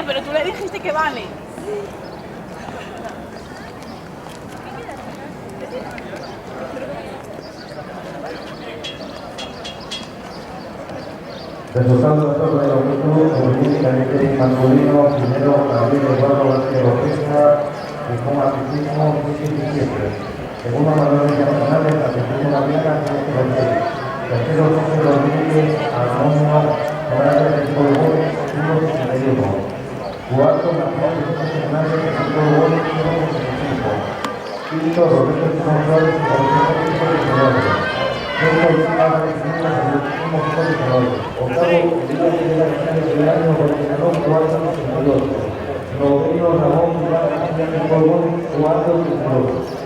pero tú le dijiste que vale. Resultado de todo el auto olímpicamente masculino, primero Gabriel Eduardo García Ortega, con atletismo 17. Segundo Manuel Fernández, atletismo Mariana 16. Tercero José Rodríguez, Armonio Morales del Polvo, 161. Cuarto Matías Fernández, del Polvo, 165. Quinto Roberto González, 119. Quinto Álvarez Jiménez, del último 119. Octavo Elías de la año 468. Noveno Ramón Vidal del Polvo, 468.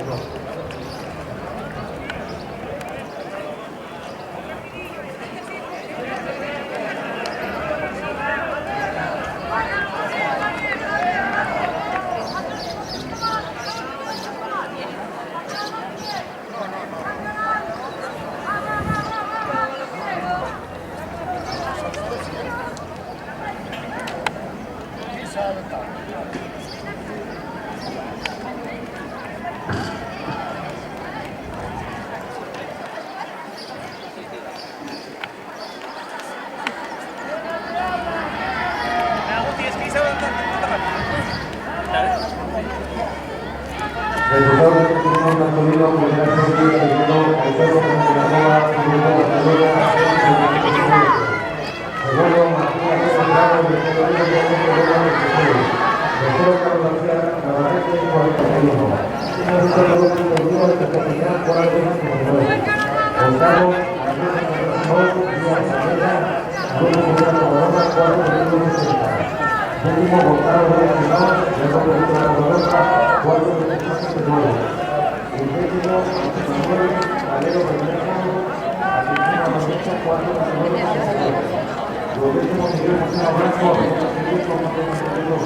Resultado de este masculino, primera serie, segundo Alfredo Fontenova, segundo Barcelona, segundo Matías Santiago, tercero Carlos García Navarrete, 41. Segundo Deportivo de Castellán, 459. Octavo, Andrés Santos, Díaz Sanera, segundo Corona, 460. Último, Gonzalo de Aguilar, segundo Corona, 469. El décimo, Manuel Valero Bermejo, Argentina Manucha, 469. Los décimos, Miguel José Blanco, 472.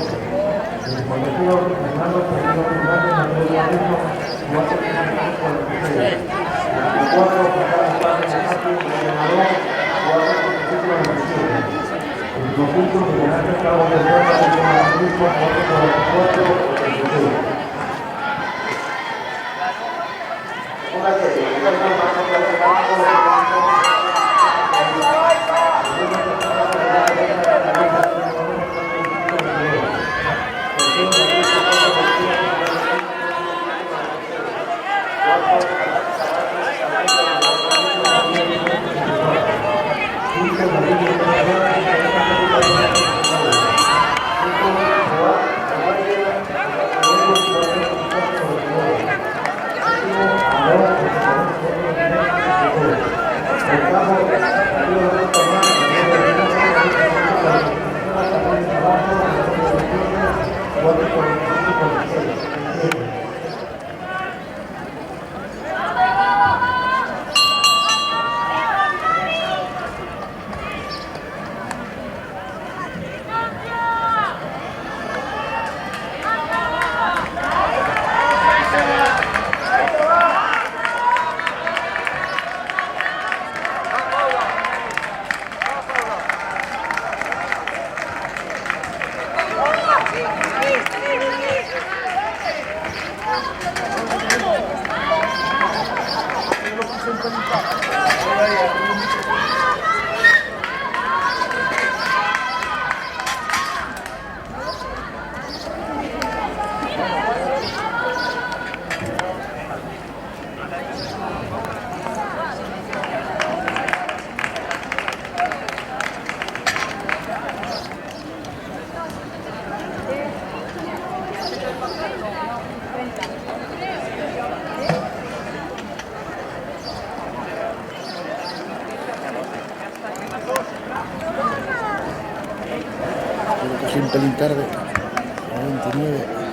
El conocido Fernando Fernández Hernández, Manuel Valero, 446. El cuarto, Carlos Párez Zapati, entrenador, 497. El conjunto de General Cabo de Guerra, el mismo 444. Un pelín tarde, a 29.